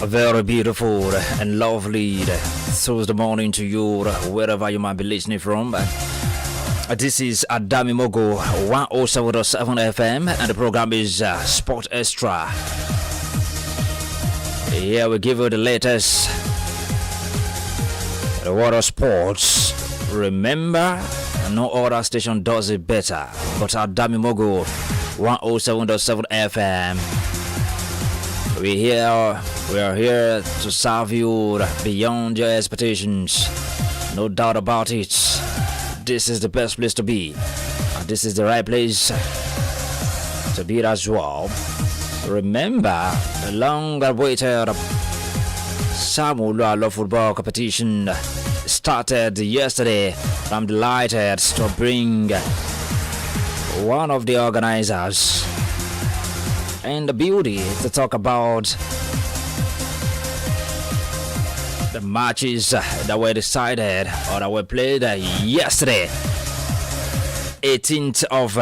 A very beautiful and lovely Thursday morning to you, wherever you might be listening from. This is Adamimogo 107.7 FM, and the program is Sport Extra. Here we give you the latest, the world of sports. Remember, no other station does it better, but Adamimogo 107.7 FM. We are here to serve you beyond your expectations. No doubt about it. This is the best place to be. And this is the right place to be as well. Remember, the long-awaited Samuel football competition started yesterday. I'm delighted to bring one of the organizers and the beauty to talk about the matches that were decided or that were played yesterday, 18th of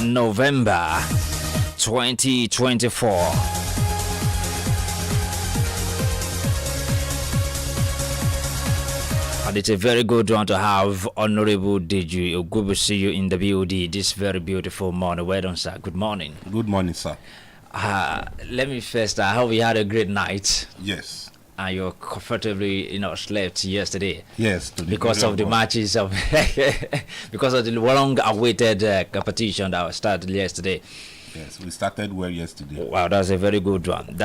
November 2024. And it's a very good one to have Honorable Deji. Good to see you in the BOD this very beautiful morning. Well done, sir. Good morning. Good morning, sir. Let me first, I hope you had a great night. Yes. And you comfortably, slept yesterday. Yes. Because of the matches of, because of the long-awaited competition that started yesterday. Yes, we started well yesterday. Wow, that's a very good one.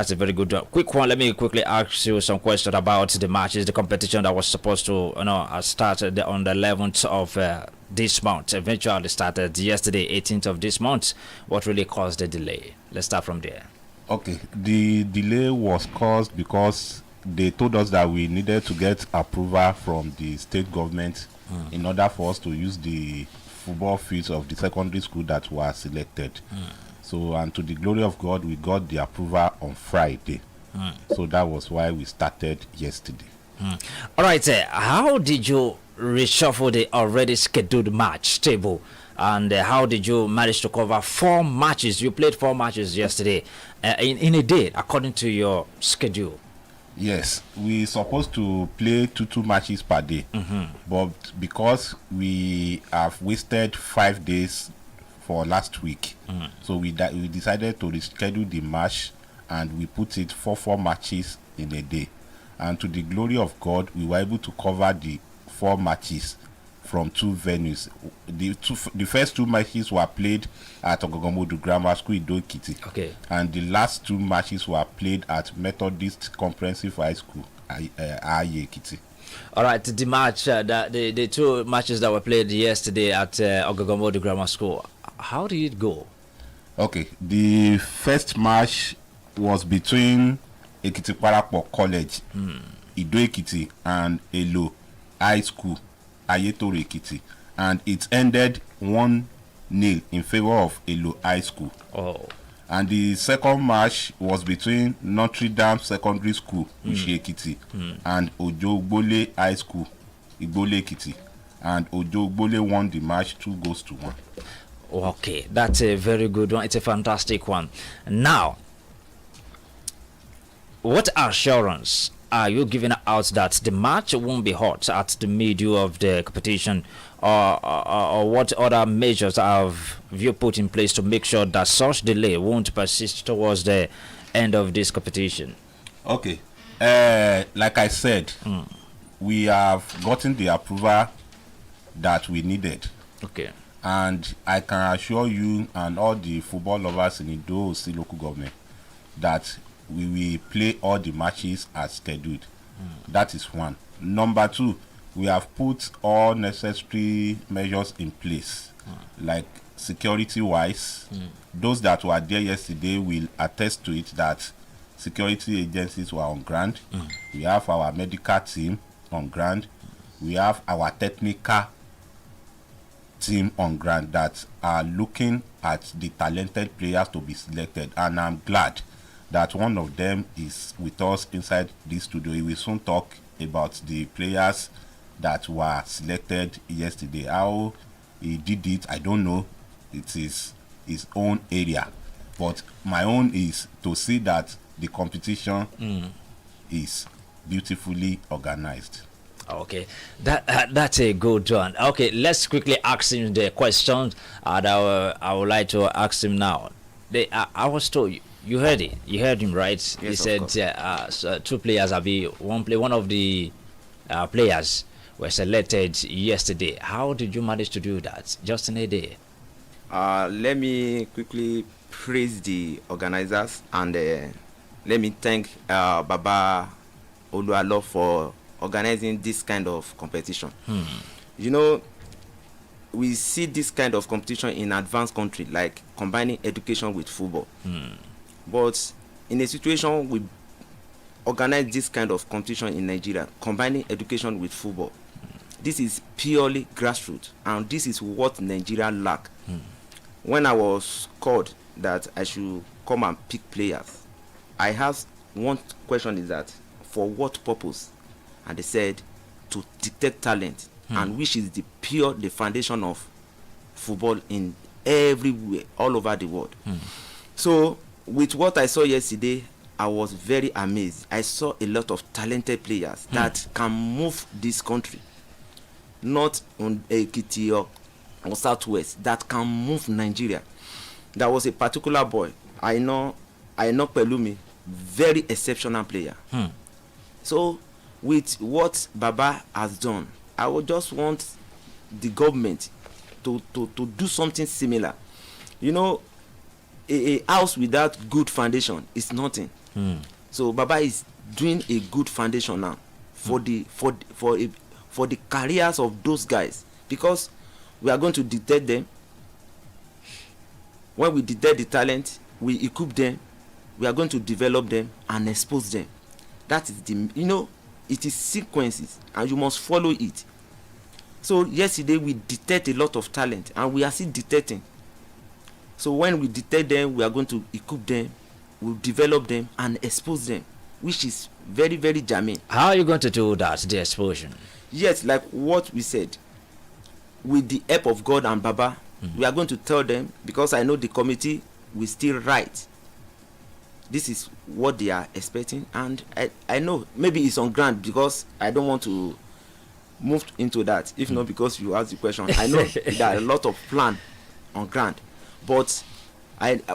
Quick one. Let me quickly ask you some questions about the matches, the competition that was supposed to, start on the 11th of this month. Eventually started yesterday, 18th of this month. What really caused the delay? Let's start from there. Okay, the delay was caused because they told us that we needed to get approval from the state government in order for us to use the football fields of the secondary school that were selected. So, and to the glory of God, we got the approval on Friday. So that was why we started yesterday. All right, how did you reshuffle the already scheduled match table? And how did you manage to cover 4 matches? You played 4 matches yesterday in a day, according to your schedule. Yes, we supposed to play two matches per day. But because we have wasted 5 days for last week, so we decided to reschedule the match, and we put it 4 matches in a day. And to the glory of God, we were able to cover the 4 matches from 2 venues. The first 2 matches were played at Ogogomodu Grammar School in Ekiti. Okay. And the last 2 matches were played at Methodist Comprehensive High School, Ekiti. All right, the match, the 2 matches that were played yesterday at Ogogomodu Grammar School, how did it go? Okay, the first match was between Ekiti Parapo College, Ido Ekiti, and Elo High School, Ayetoro Ekiti, and it ended 1-0 in favor of Elo High School. Oh. And the second match was between Notre Dame Secondary School, Ushi Ekiti, and Ojo Ugbole High School, Igbole Ekiti, and Ojo Ugbole won the match 2-1. Okay, that's a very good one. It's a fantastic one. Now, what assurance are you giving out that the match won't be hot at the middle of the competition, or what other measures have you put in place to make sure that such delay won't persist towards the end of this competition? Okay, like I said, we have gotten the approval that we needed. Okay. And I can assure you and all the football lovers in Ido local government that we will play all the matches as scheduled. That is one. Number 2, we have put all necessary measures in place, like security-wise. Those that were there yesterday will attest to it that security agencies were on ground. We have our medical team on ground. We have our technical team on ground that are looking at the talented players to be selected, and I'm glad that one of them is with us inside this studio. He will soon talk about the players that were selected yesterday. How he did it, I don't know. It is his own area, but my own is to see that the competition is beautifully organized. Okay, that's a good one. Okay, let's quickly ask him the question that I would like to ask him now. I was told you heard it. You heard him, right? Yes, He of said course. so two players have been one of the players were selected yesterday. How did you manage to do that just in a day? Let me quickly praise the organizers and let me thank Baba Oluwalo for organizing this kind of competition. You know, we see this kind of competition in advanced country like combining education with football. But in a situation we organize this kind of competition in Nigeria, combining education with football. This is purely grassroots, and this is what Nigeria lack. When I was called that I should come and pick players, I asked one question is that for what purpose? And they said to detect talent, and which is the foundation of football in everywhere, all over the world. So with what I saw yesterday, I was very amazed. I saw a lot of talented players that can move this country, not on Ekiti or Southwest, that can move Nigeria. There was a particular boy I know Pelumi, very exceptional player. So with what Baba has done, I would just want the government to do something similar. You know, a house without good foundation is nothing. So Baba is doing a good foundation now for the careers of those guys, because we are going to detect them. When we detect the talent, we equip them, we are going to develop them and expose them. That is it is sequences and you must follow it. So yesterday we detect a lot of talent and we are still detecting. So when we detect them, we are going to equip them, we'll develop them and expose them, which is very, very germane. How are you going to do that, the explosion? Yes, like what we said, with the help of God and Baba, we are going to tell them, because I know the committee will still write. This is what they are expecting, and I know maybe it's on ground, because I don't want to move into that, if not because you asked the question. I know there are a lot of plan on ground, but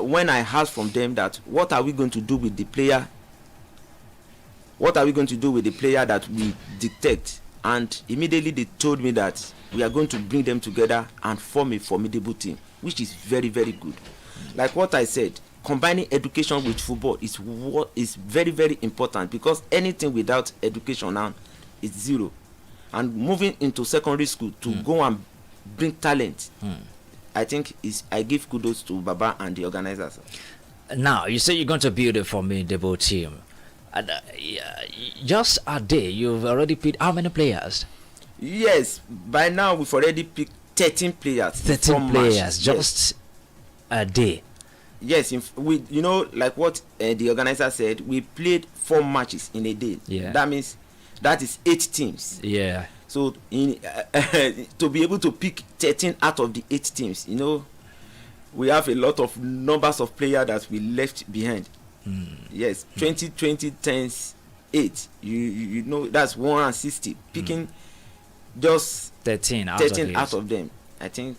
when I asked from them that what are we going to do with the player, that we detect, and immediately they told me that we are going to bring them together and form a formidable team, which is very, very good. Like what I said, combining education with football is what is very, very important, because anything without education now is zero. And moving into secondary school to go and bring talent, I think I give kudos to Baba and the organizers. Now, you say you're going to build a formidable team. And, just a day, you've already picked how many players? Yes, by now we've already picked 13 players. 13 players, just a day. Yes, like what the organizer said, we played 4 matches in a day. Yeah. That means that is 8 teams. Yeah. So to be able to pick 13 out of the 8 teams, we have a lot of numbers of players that we left behind. Yes, 20 times 8, that's 160. Picking just 13 out of them, I think.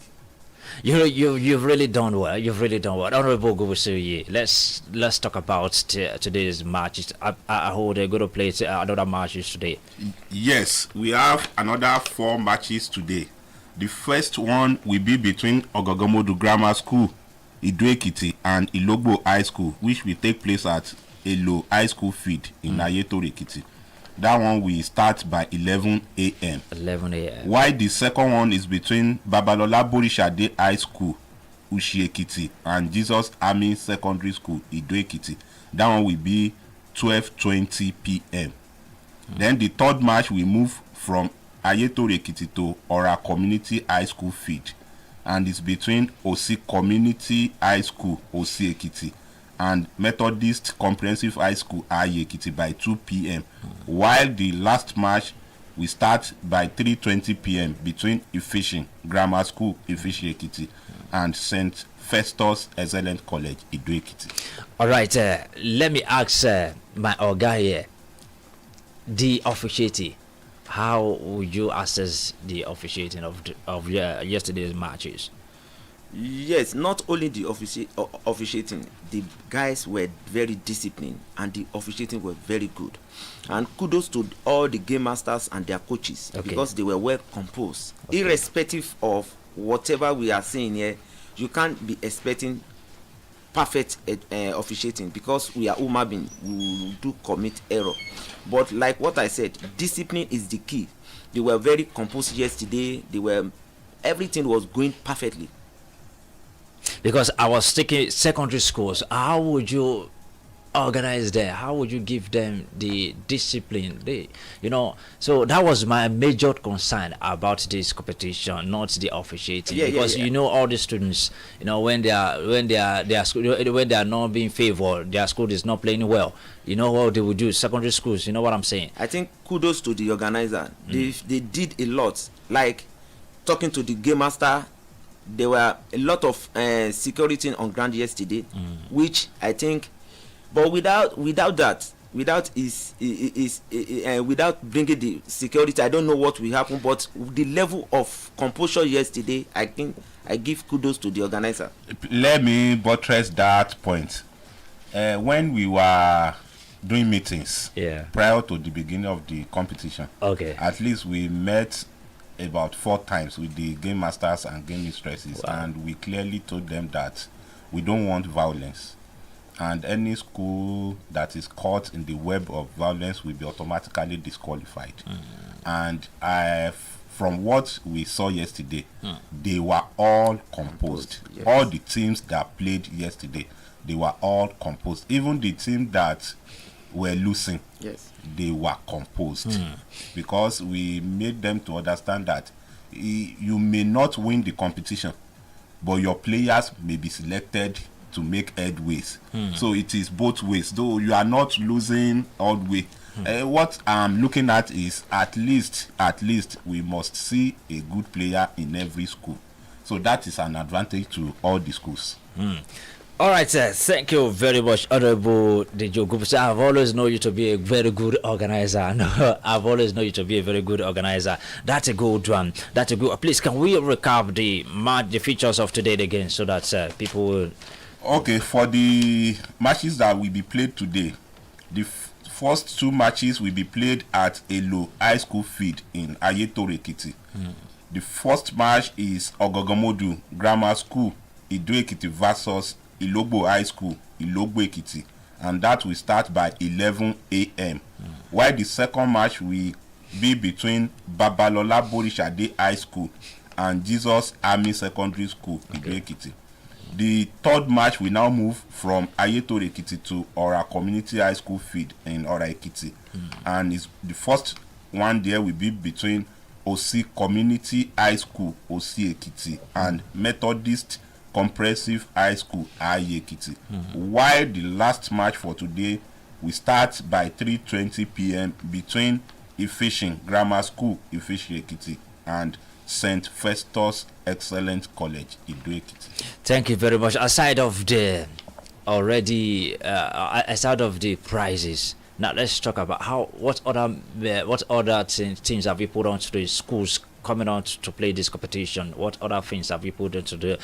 You've really done well. Honorable Gobusuyi, let's talk about today's matches. I hold a good play another matches today. Yes, we have another 4 matches today. The first one will be between Ogogomodu Grammar School, Ido-Ekiti, and Ilogbo High School, which will take place at Elo High School Field in Ayetoro Ekiti. That one will start by 11 a.m. 11 a.m. While the second one is between Babalola Borishade High School, Ushi Ekiti, and Jesus Army Secondary School, Ido-Ekiti. That one will be 12:20 p.m. Then the third match will move from Ayetoro Ekiti to Ora Community High School Field, and it's between Osi Community High School, Osi Ekiti, and Methodist Comprehensive High School, Aye Ekiti, by 2 p.m. While the last match will start by 3:20 p.m. between Ifishin Grammar School, Ifishin Ekiti, and St. Festus Excellent College, Ido Ekiti. All right, let me ask my Oga here. the officiating. How would you assess the officiating of yesterday's matches? Yes, not only the officiating, the guys were very disciplined and the officiating were very good. And kudos to all the game masters and their coaches because they were well composed. Irrespective of whatever we are saying here, you can't be expecting perfect officiating because we are human beings. We do commit error. But like what I said, discipline is the key. They were very composed yesterday. Everything was going perfectly. Because I was taking secondary schools, how would you organize them? How would you give them the discipline? So that was my major concern about this competition, not the officiating. Because all the students, when they are not being favored, their school is not playing well. You know what they would do? Secondary schools, you know what I'm saying? I think kudos to the organizer. They did a lot. Like talking to the game master. There were a lot of security on ground yesterday, which I think, but without bringing the security, I don't know what will happen. But the level of composure yesterday, I think I give kudos to the organizer. Let me buttress that point. When we were doing meetings prior to the beginning of the competition, at least we met about 4 times with the game masters and game mistresses, and we clearly told them that we don't want violence, and any school that is caught in the web of violence will be automatically disqualified. And from what we saw yesterday, they were all composed. All the teams that played yesterday, they were all composed. Even the team that were losing, they were composed, because we made them to understand that you may not win the competition, but your players may be selected to make headways. So it is both ways, though you are not losing all the way. What I'm looking at is at least we must see a good player in every school, so that is an advantage to all the schools. All right, sir. Thank you very much, Honorable Dejo Gupsa. I've always known you to be a very good organizer. No, I've always known you to be a very good organizer. That's a good one. That's a good. Please, can we recap the features of today again, so that people will. Okay, for the matches that will be played today, the first 2 matches will be played at Elo High School Field in Ayetoro Ekiti. The first match is Ogogomodu Grammar School, Ido Ekiti versus Ilogbo High School, Ilogbo Ekiti, and that will start by 11 a.m. While the second match will be between Babalola Borishade High School and Jesus Army Secondary School, Ido Ekiti. The third match will now move from Ayetoro Ekiti to Ora Community High School Field in Ora Ekiti, and the first one there will be between Osi Community High School, Osi Ekiti, and Methodist Comprehensive High School, Aye Ekiti. While the last match for today will start by 3:20 p.m. between Ifishing Grammar School, Ifishing Ekiti, and St. Festus Excellent College, Ido Ekiti. Thank you very much. Aside of the prizes, now let's talk about what other things have you put onto the schools coming out to play this competition. What other things have you put into the,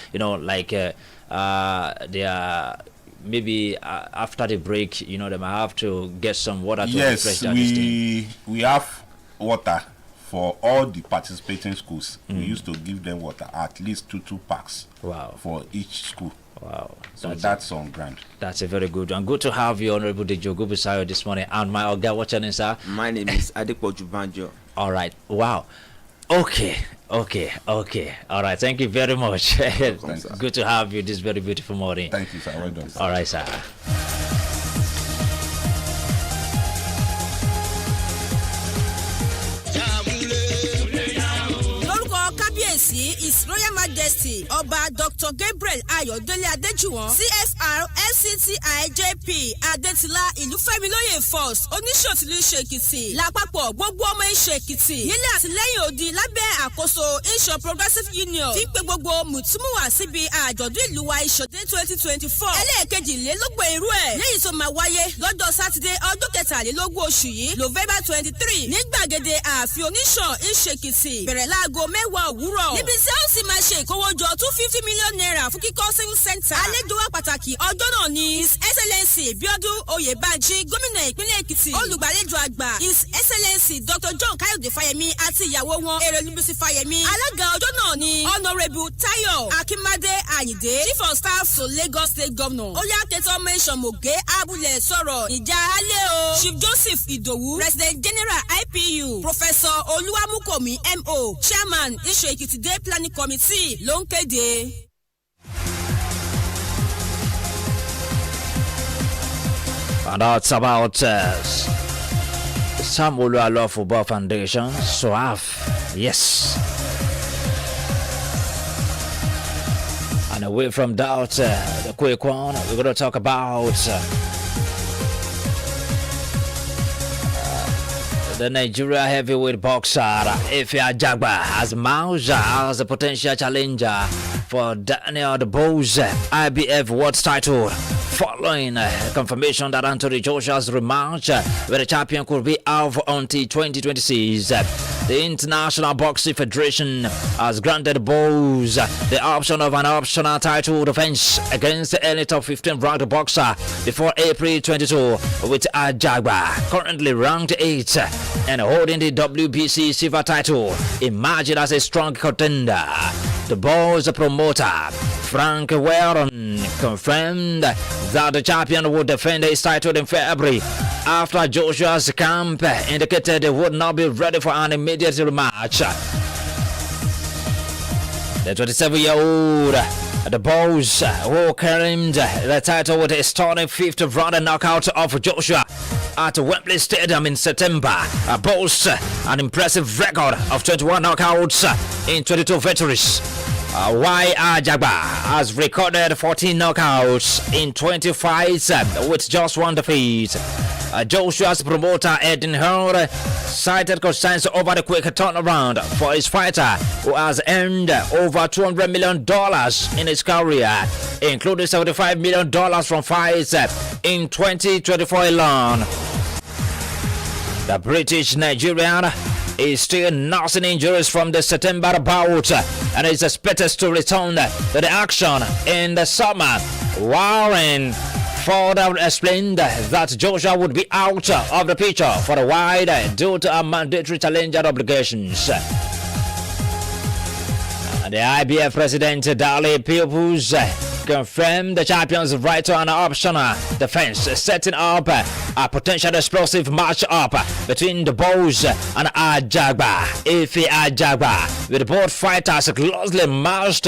they are maybe after the break, they might have to get some water to refresh that. Yes, we have water for all the participating schools. We used to give them water, at least two packs. Wow. For each school. Wow. So that's on ground. That's a very good one. Good to have you, Honorable Dejo Gubisayo, this morning. And my Oga, what's your name, sir? My name is Adepoju Banjo. All right. Wow. Okay. All right. Thank you very much. Good to have you this very beautiful morning. Thank you, sir. Well done, sir. All right, sir. Excellency His Royal Majesty Ọba Dr. Gabriel Ayọ̀délé Adéjùwọ̀n CFR FCTI JP Adétìlá Ìlúfẹ́milóyè First oníṣòtìlú Ìṣèkìtì lápapọ̀ gbogbo ọmọ Ìṣèkìtì nílé àtìlẹ́yìn òdì lábẹ́ àkóso Ìṣọ̀ Progressive Union tí ń pe gbogbo mùtúmùwà síbi àjọ̀dún ìlú wa Ìṣọ̀dé 2024 ẹlẹ́ẹ̀kejìlélógún irú ẹ̀ léyìí tó máa wáyé lọ́jọ́ sátidé ọjọ́ kẹtàlélógún oṣù yìí November 23 ní gbàgede ààfin Oníṣàn Ìṣèkìtì bẹ̀rẹ̀ láago 10 òwúrọ̀ níbi tí a ó sì máa ṣe ìkówójọ 250 million naira fún kíkọ́ civil center. Àlejò wa pàtàkì ọjọ́ náà ni His Excellency Bíọ́dún Oyèbánjí gómìnà ìpínlẹ̀ Èkìtì olùgbàlejò àgbà His Excellency Dr. John Káyọ̀dé Fáyẹmí àti ìyàwó wọn Èrèlúbísí Fáyẹmí. Alága ọjọ́ náà ni Honourable Táyọ̀ Akínmádé Àyìndé Chief of Staff to Lagos State Governor. Ó yá kẹtọ́ ọmọ Ìṣọ̀mọ̀gé Abúlé sọ̀rọ̀ ìjà alẹ́ o. Chief Joseph Ìdòwú President General IPU Professor Olúwamúkòmí MO Chairman Ìṣọ̀ Èkìtì Day Planning Committee ló ń kéde. And that's about Sam Oluwalo Football Foundation, SOAF. Yes. And away from that, the quick one, we're going to talk about the Nigeria heavyweight boxer Ife Ajagba has mounted as a potential challenger for Daniel the Bows IBF World title following confirmation that Anthony Joshua's rematch with the champion could be out until 2026. The International Boxing Federation has granted Bows the option of an optional title defense against the top 15 ranked boxer before April 22, with Ajagba currently ranked 8th and holding the WBC silver title, emerging as a strong contender. The Bows promoter Frank Warren confirmed that the champion would defend his title in February after Joshua's camp indicated he would not be ready for an immediate rematch. The 27-year-old the Bows, who claimed the title with a stunning 5th round knockout of Joshua at Wembley Stadium in September, boasts an impressive record of 21 knockouts in 22 victories. While Ajagba has recorded 14 knockouts in 20 fights with just one defeat. Joshua's promoter Edin Hurd cited concerns over the quick turnaround for his fighter, who has earned over $200 million in his career, including $75 million from fights in 2024 alone. The British Nigerian is still nursing injuries from the September bout and is expected to return to the action in the summer. Warren further explained that Joshua would be out of the picture for a while due to mandatory challenger obligations. The IBF president Dali Peoples confirmed the champion's right to an optional defense, setting up a potential explosive match-up between the Bows and Ajagba. Ife Ajagba, with both fighters closely matched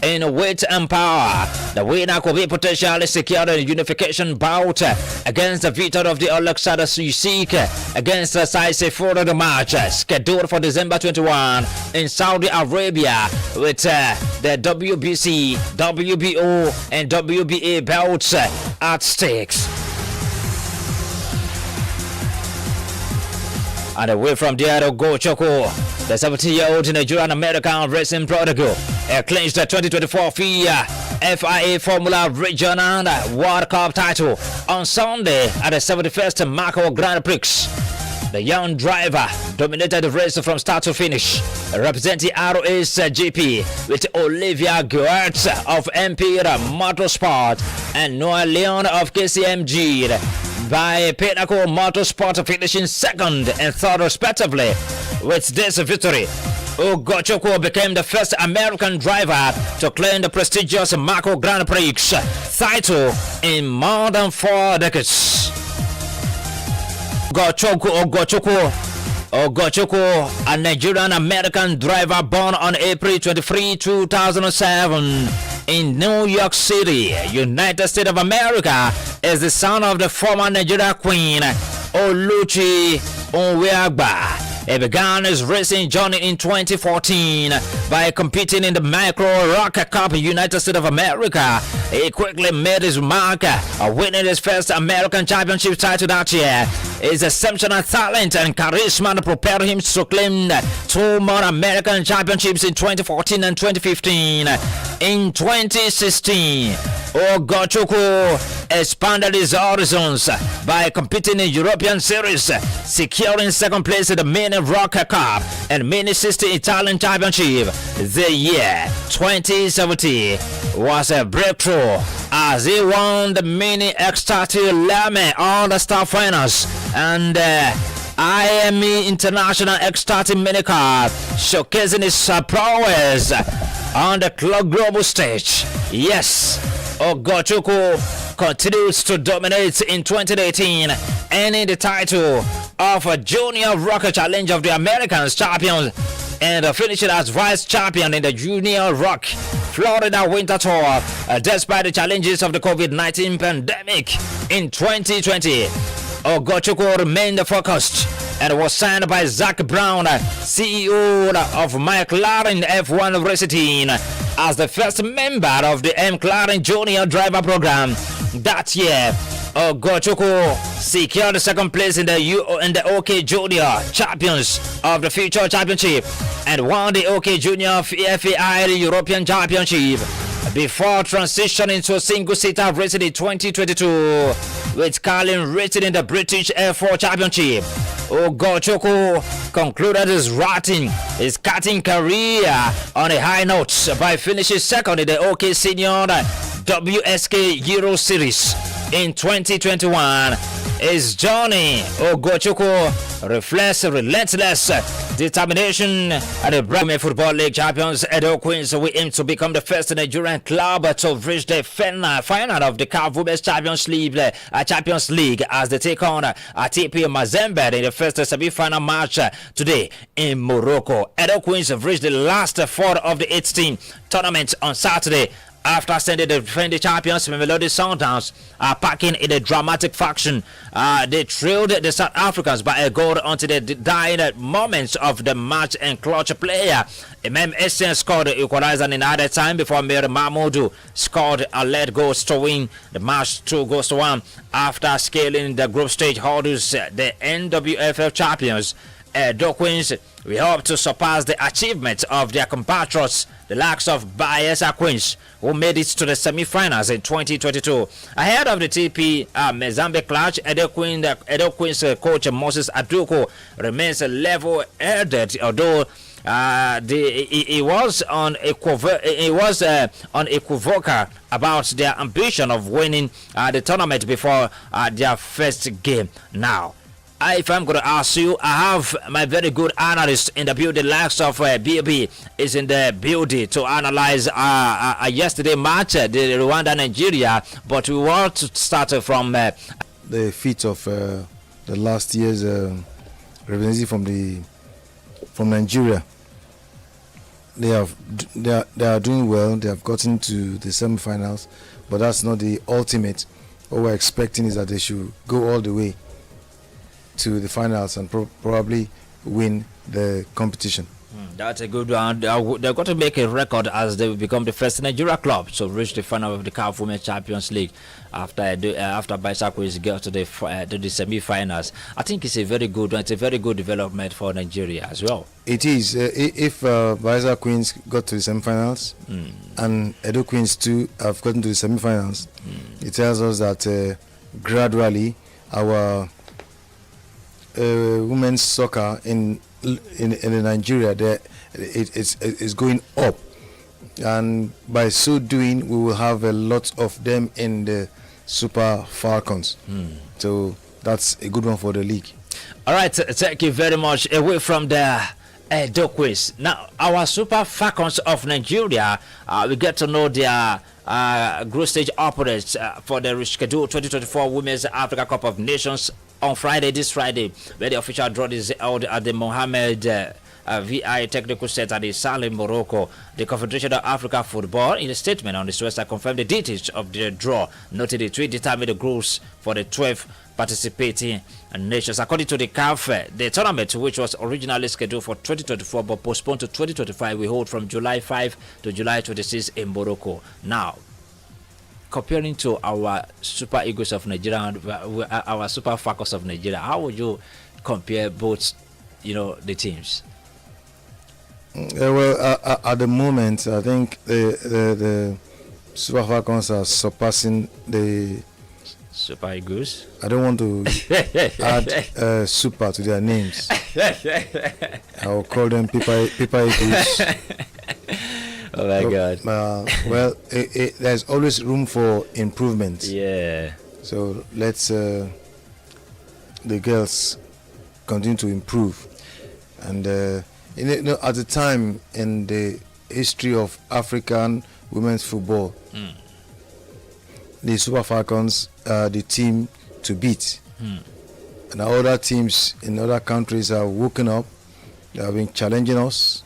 in weight and power. The winner could be potentially secured a unification bout against the victor of the Alexander Usyk against the Saisi for the match scheduled for December 21 in Saudi Arabia, with the WBC, WBO and WBA belts at stakes. And away from there to go Choco, the 17-year-old Nigerian-American racing prodigal clinched the 2024 FIA Formula Regional World Cup title on Sunday at the 71st Monaco Grand Prix. The young driver dominated the race from start to finish, representing ROS GP with Olivia Goertz of Empire Motorsport and Noah Leon of KCMG, by Pinnacle Motorsport finishing second and third respectively. With this victory, Ugochukwu became the first American driver to claim the prestigious Monaco Grand Prix title in more than 4 decades. Ugochukwu, a Nigerian-American driver born on April 23, 2007 in New York City, United States of America, is the son of the former Nigeria Queen Oluchi Onweagba He began his racing journey in 2014 by competing in the Micro Rock Cup United States of America. He quickly made his mark, winning his first American Championship title that year. His exceptional talent and charisma propelled him to claim 2 more American Championships in 2014 and 2015. In 2016, Ogochukwu expanded his horizons by competing in European Series, securing second place in the Mini Rock Cup and Mini 60 Italian Championship. The year 2017 was a breakthrough as he won the Mini X30 Lame All-Star Finals and IME International X30 Mini Cup, showcasing his prowess on the global stage. Yes, Ogochukwu continues to dominate in 2018, earning the title of a Junior Rock Challenge of the Americans champion and finishing as vice champion in the Junior Rock Florida Winter Tour, despite the challenges of the COVID-19 pandemic in 2020. Ogochukwu remained focused and was signed by Zach Brown, CEO of McLaren F1 Racing Team, as the first member of the McLaren Junior Driver Program. That year, Ogochukwu secured second place in the OK Junior Champions of the Future Championship and won the OK Junior FAI European Championship before transitioning to a single-seater racing in 2022 with Carlin racing in the British F4 Championship. Ogochukwu concluded his karting career on a high note by finishing second in the OK Senior WSK Euro Series in 2021. His journey, Ogochukwu, reflects relentless determination at the Premier Football League champions Edo Queens. We aim to become the first Nigerian club to reach the final of the CAF Women's Champions League as they take on TP Mazembe in the first semi-final match today in Morocco. Edo Queens have reached the last 4 of the 8-team tournament on Saturday. After sending the defending champions Mamelodi Sundowns packing in a dramatic fashion, they trailed the South Africans by a goal until the dying moments of the match, and clutch player Imam Essien scored the equalizer in added time before Mary Mahmoudou scored a late goal to win the match 2-1 after scaling the group stage hurdles. The NWFL champions Edo Queens, we hope to surpass the achievement of their compatriots, the likes of Bayelsa Queens, who made it to the semi-finals in 2022. Ahead of the TP Mazembe clash, Edo Queens coach Moses Aduko remains level-headed, although he was unequivocal about their ambition of winning the tournament before their first game. Now, if I'm going to ask you, I have my very good analyst in the building, likes of BB is in the building to analyze a yesterday match, the Rwanda-Nigeria. But we want to start from the feat of the last year's representative from Nigeria. They are doing well. They have gotten to the semi-finals, but that's not the ultimate. What we're expecting is that they should go all the way to the finals and probably win the competition. That's a good one. They've got to make a record as they become the first Nigeria club to reach the final of the CAF Women's Champions League after Bayelsa got to the semi-finals. I think it's a very good one. It's a very good development for Nigeria as well. It is. If Bayelsa Queens got to the semi-finals and Edo Queens too have gotten to the semi-finals, it tells us that gradually our women's soccer in Nigeria it's going up, and by so doing we will have a lot of them in the Super Falcons. So that's a good one for the league. All right, thank you very much. Away from the Edo Queens, now our Super Falcons of Nigeria, we get to know their group stage opponents for the rescheduled 2024 Women's Africa Cup of Nations on this Friday, where the official draw is held at the Mohammed VI Technical Center in Salim, Morocco. The Confederation of Africa Football, in a statement on this website, confirmed the details of the draw, noted the 3 determined the groups for the 12 participating nations. According to the CAF, the tournament, which was originally scheduled for 2024 but postponed to 2025, we hold from July 5 to July 26 in Morocco. Now, comparing to our Super Eagles of Nigeria and our Super Falcons of Nigeria, how would you compare both, the teams? Well, at the moment, I think the Super Falcons are surpassing the Super Eagles. I don't want to add super to their names. I will call them Pipa Eagles. Oh my God. Well, there's always room for improvement. Yeah. So let's the girls continue to improve. And at the time in the history of African women's football, the Super Falcons are the team to beat. And other teams in other countries are woken up. They have been challenging us.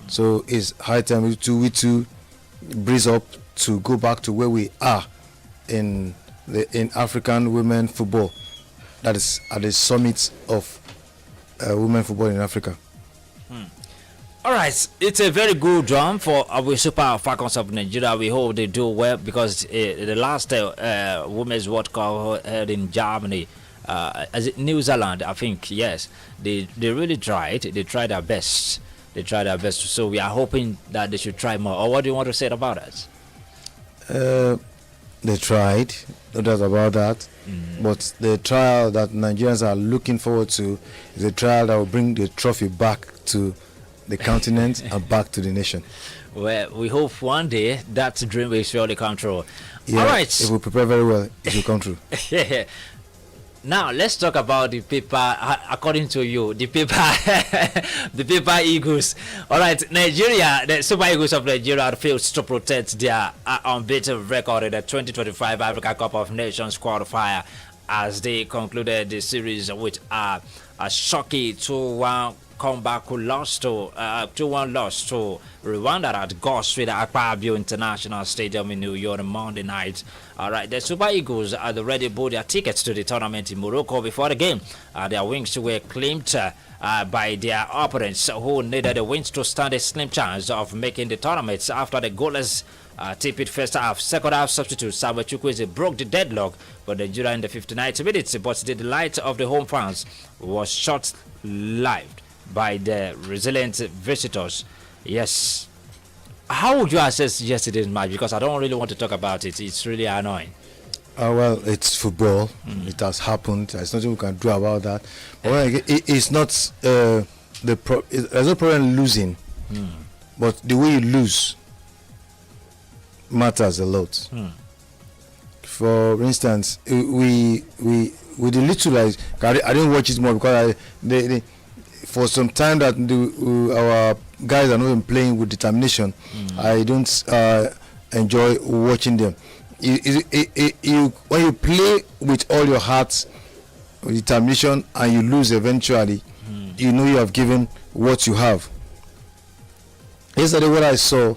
So it's high time we to breeze up to go back to where we are in African women football. That is at the summit of women football in Africa. All right, it's a very good run for our Super Falcons of Nigeria. We hope they do well because the last Women's World Cup held in Germany, New Zealand, I think, yes, they really tried. They tried their best. So we are hoping that they should try more. Or what do you want to say about that? They tried, no doubt about that. But the trial that Nigerians are looking forward to is a trial that will bring the trophy back to the continent and back to the nation. Well, we hope one day that dream will surely come true. Yeah, all right. If we prepare very well, it will come true. Now let's talk about the paper. According to you, the paper Eagles. All right, Nigeria, the Super Eagles of Nigeria failed to protect their unbeaten record in the 2025 Africa Cup of Nations qualifier as they concluded the series with a shocking 2-1 comeback 2-1 loss to Rwanda at Gosford Akpabio International Stadium in New York on Monday night. All right, the Super Eagles had already bought their tickets to the tournament in Morocco before the game. Their wings were claimed by their opponents, who needed the wins to stand a slim chance of making the tournament after the goalless tepid first half. Second half substitute Samuel Chukwueze broke the deadlock for Nigeria in the 59th minute, but the delight of the home fans was short-lived by the resilient visitors. Yes. How would you assess yesterday's match? Because I don't really want to talk about it. It's really annoying. Well, it's football. It has happened. There's nothing we can do about that. But it's not there's no problem losing, but the way you lose matters a lot. For instance, we with the little I didn't watch it more because for some time that our guys are not even playing with determination. I don't enjoy watching them. When you play with all your heart, with determination, and you lose eventually, you know you have given what you have. Yesterday, what I saw,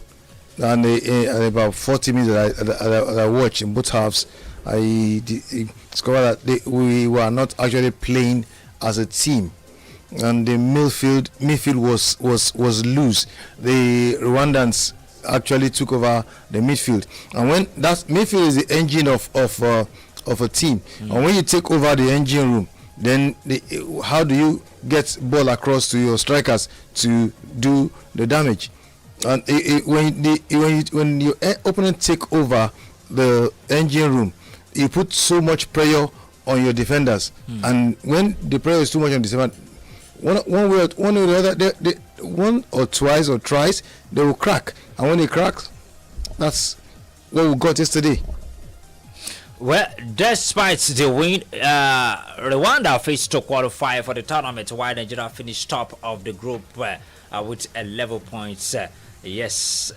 and about 40 minutes that I watched in both halves, I discovered that we were not actually playing as a team. And the midfield was loose. The Rwandans actually took over the midfield, and when that midfield is the engine of a team, and when you take over the engine room, then how do you get ball across to your strikers to do the damage? And when your opponent take over the engine room, you put so much pressure on your defenders, and when the pressure is too much on the defender, one way or the other, one or twice or thrice they will crack, and when they crack, that's what we got yesterday. Well, despite the win, Rwanda faced to qualify for the tournament, while Nigeria finished top of the group with 11 points. Yes,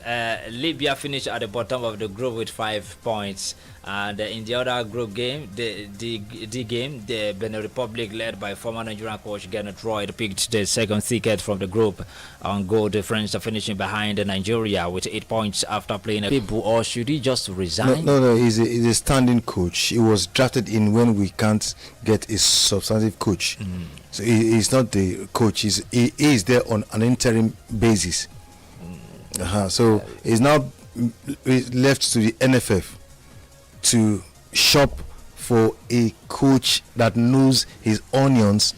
Libya finished at the bottom of the group with 5 points, and in the other group game, the Benin Republic, led by former Nigerian coach Gernot Roy, picked the second ticket from the group on goal difference, finishing behind Nigeria with 8 points after playing a people. Or should he just resign? No. He's a standing coach. He was drafted in when we can't get a substantive coach. So he's not the coach. He is there on an interim basis. So it's now left to the NFF to shop for a coach that knows his onions,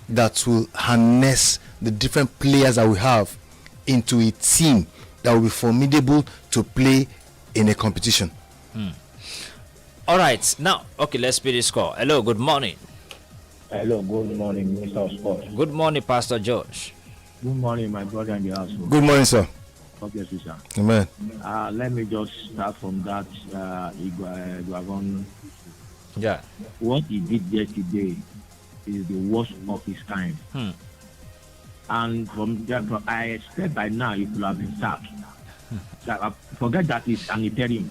that will harness the different players that we have into a team that will be formidable to play in a competition. All right, now, okay, let's play the score. Hello, good morning. Hello, good morning, Mr. Sport. Good morning, Pastor George. Good morning, my brother in the household. Good morning, sir. God bless you, sir. Amen. Let me just start from that. Iguagon. Yeah. What he did yesterday is the worst of his kind. And from that, I expect by now he could have been sacked. Forget that it's an interim.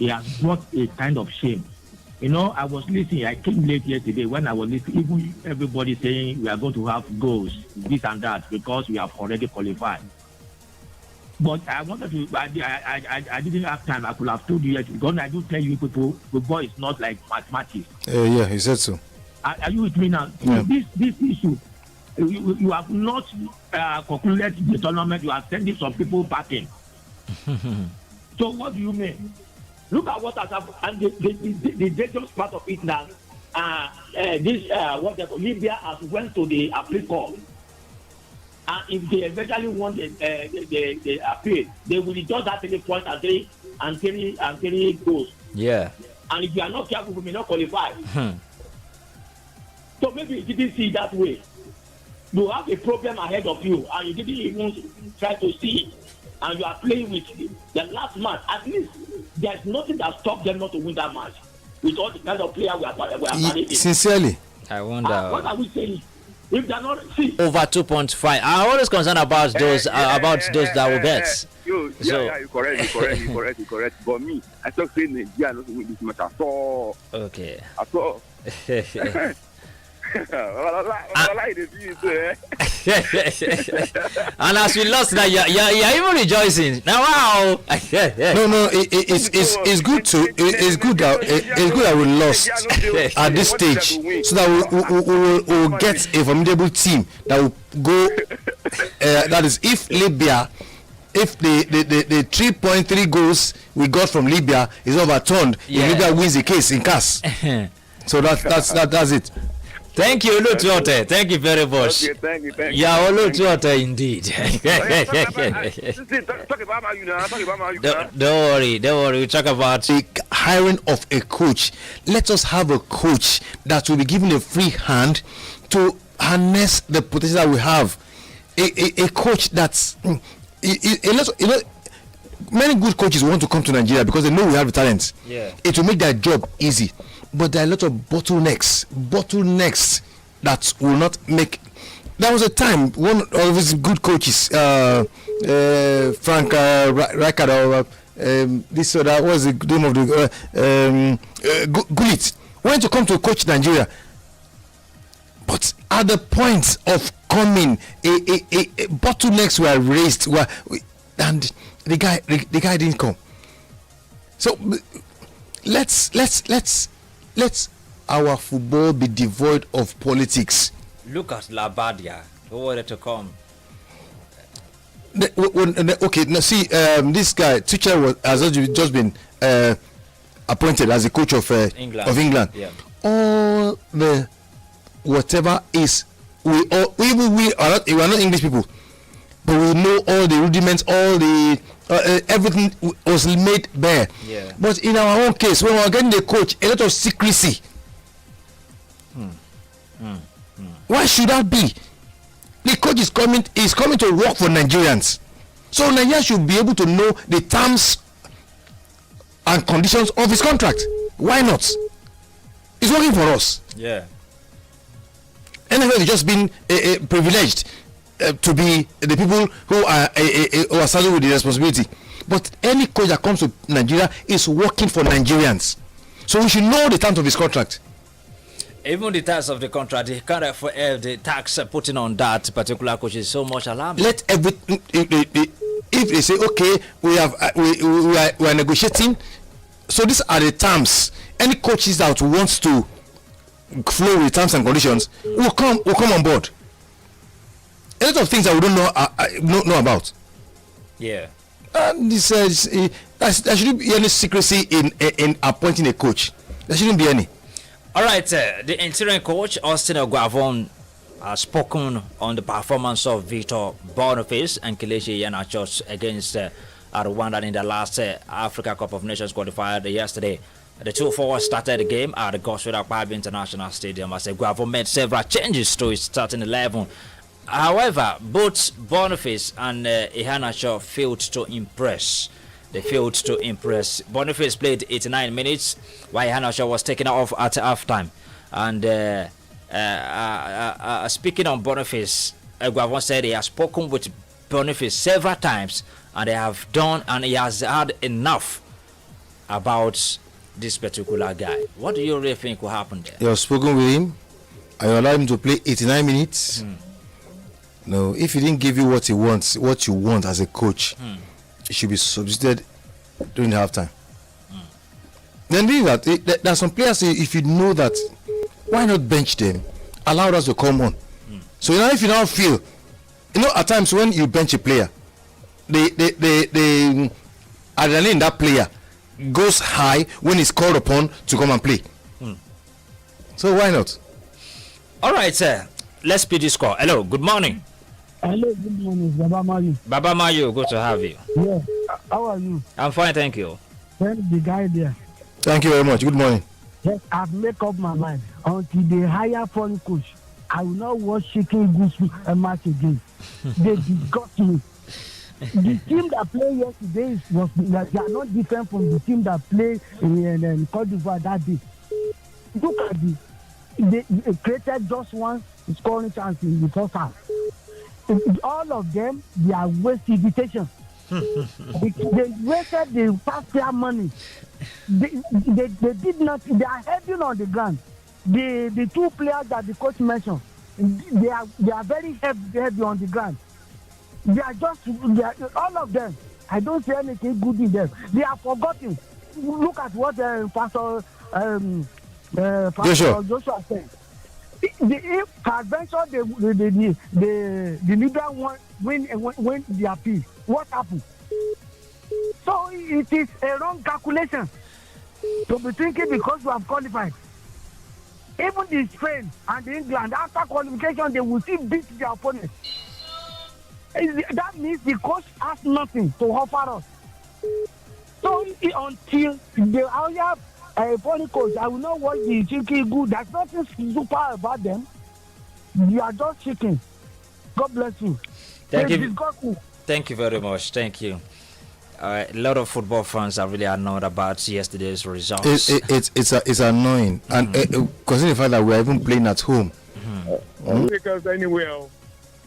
He has brought a kind of shame. You know, I was listening. I came late yesterday when I was listening. Even everybody saying we are going to have goals, this and that, because we have already qualified. But I wanted to. I didn't have time. I could have told you yesterday. Because I do tell you people, football is not like mathematics. Yeah, he said so. Are you with me now? Yeah. This issue, you have not concluded the tournament. You are sending some people packing. So what do you mean? Look at what has happened, and the dangerous part of it now. Libya has went to the appeal court, and if they eventually won the appeal, they will reduce that 3 points and three goals. Yeah. And if you are not careful, we may not qualify. So maybe you didn't see it that way. You have a problem ahead of you, and you didn't even try to see it. And you are playing with the last match. At least there's nothing that stops them not to win that match. With all the kind of player we are managing. Sincerely. I wonder. What are we saying? If they're not over 2.5. I'm always concerned about those that will bet. You're correct. But me, I thought saying Nigeria not win this match at all. Okay. At all. And as we lost now, you're even rejoicing now. Wow. No, it's good that we lost at this stage, so that we will get a formidable team that will go. That is, if Libya, if the 3.3 goals we got from Libya is overturned, if Libya wins the case in CAS. So that's it. Thank you, Olutuote. Thank you very much. Okay, thank you. Yeah, Olutuote indeed. Talk about Man U now. Don't worry. We talk about the hiring of a coach. Let us have a coach that will be given a free hand to harness the potential that we have. A coach that's many good coaches want to come to Nigeria because they know we have the talent. Yeah. It will make their job easy. But there are a lot of bottlenecks that will not make. There was a time one of his good coaches, Frank Rijkaard, or this or that was the name of the Gullit, wanted to come to coach Nigeria. But at the point of coming, bottlenecks were raised, and the guy didn't come. So let's our football be devoid of politics. Look at Labadia, who wanted to come. Okay, now see, this guy Tuchel has just been appointed as the coach of England. Yeah. All the whatever is, we are not English people, but we know all the rudiments, all the everything was made bare. Yeah. But in our own case, when we are getting the coach, a lot of secrecy. Why should that be? The coach is coming to work for Nigerians, so Nigeria should be able to know the terms and conditions of his contract. Why not? It's working for us. Yeah. NFL has just been privileged. to be the people who are saddled with the responsibility. But any coach that comes to Nigeria is working for Nigerians, so we should know the terms of his contract. Even the terms of the contract, the kind of the tax putting on that particular coach is so much alarming. Let everything. If they say okay, we are negotiating, so these are the terms. Any coaches that wants to flow with terms and conditions will come on board. A lot of things that we don't know about. Yeah. And this there shouldn't be any secrecy in appointing a coach. There shouldn't be any. All right, the interim coach Austin Ogwavon has spoken on the performance of Victor Boniface and Kelechi Iheanacho against Rwanda in the last Africa Cup of Nations qualifier yesterday. The two forwards started the game at the Godswill Akpabio International Stadium as Ogwavon made several changes to his starting 11. However, both Boniface and Iheanacho failed to impress. They failed to impress. Boniface played 89 minutes while Iheanacho was taken off at halftime. And speaking on Boniface, Ogwavon said he has spoken with Boniface several times and they have done, and he has had enough about this particular guy. What do you really think will happen there? You have spoken with him and you allowed him to play 89 minutes. No, if he didn't give you what he wants, what you want as a coach, it should be substituted during the halftime. Then doing that, there are some players, if you know that, why not bench them? Allow us to come on. So if you now feel, at times when you bench a player, the adrenaline in that player goes high when he's called upon to come and play. So why not? All right, sir. Let's speed this call. Hello, good morning. Hello, good morning, Baba Mayu. Baba Mayu, good to have you. Yeah, how are you? I'm fine, thank you. Thank the guy there. Thank you very much. Good morning. Yes, I've made up my mind. Until they hire foreign coach, I will not watch Chicken Goose match again. They disgust me. The team that played yesterday they are not different from the team that played in Cote d'Ivoire that day. Look at they created just one scoring chance in the first half. All of them, they are wasting invitation. They wasted the taxpayer money. They did not. They are heavy on the ground. The two players that the coach mentioned, they are very heavy on the ground. They are all of them. I don't see anything good in them. They are forgotten. Look at what Pastor Joshua said. If adventure the leader win the appeal, what happened? So it is a wrong calculation to be thinking because you have qualified. Even the Spain and the England, after qualification, they will still beat their opponents. That means the coach has nothing to offer us. So until they hire a foreign coach, I will not watch the chicken good. There's nothing super about them. They are just chicken. God bless you. Thank you very much. Thank you. A lot of football fans are really annoyed about yesterday's results. It's annoying, and considering the fact that we are even playing at home. Take us anywhere,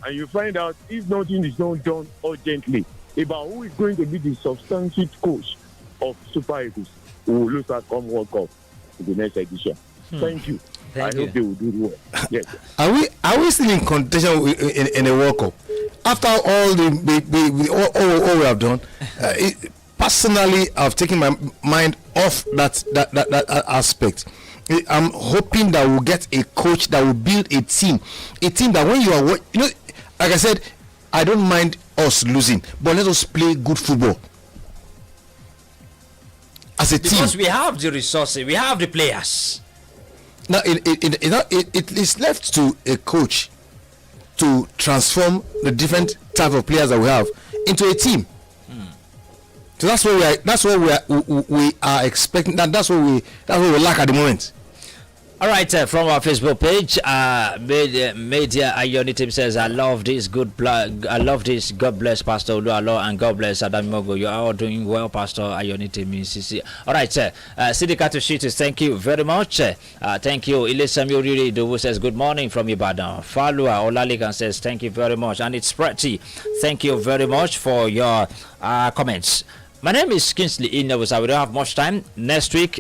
and you find out if nothing is not done urgently about who is going to be the substantive coach of Super Eagles, who will lose that come World Cup in the next edition. Thank you. I hope they will do well. Yes. Are we still in contention in a World Cup? After all all we have done, personally, I've taken my mind off that aspect. I'm hoping that we'll get a coach that will build a team that when you are, like I said, I don't mind us losing, but let us play good football as a team. Because we have the resources, we have the players. Now it is left to a coach to transform the different type of players that we have into a team. So that's what we are expecting. That's what we lack at the moment. All right, from our Facebook page, Media Ionity says, I love this good blood. I love this. God bless Pastor Oluwalo and God bless Adamimogo. You are all doing well, Pastor Ionity. All right, Sidikato Shitu, thank you very much. Thank you. Ilisami Uriri Dovu says, good morning from Ibadan. Falua Olalikan says, thank you very much. And it's Pretty. Thank you very much for your comments. My name is Kingsley Iniovosa. We don't have much time. Next week,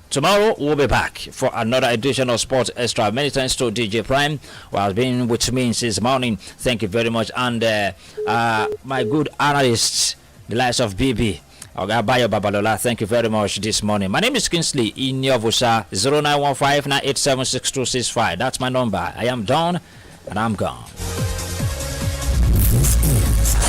tomorrow we'll be back for another edition of Sports Extra. Many thanks to DJ Prime who has been with me since morning. Thank you very much. And my good analysts, the likes of BB, Bayo Babalola, thank you very much this morning. My name is Kingsley Iniovosa, 0915-987-6265. That's my number. I am done and I'm gone.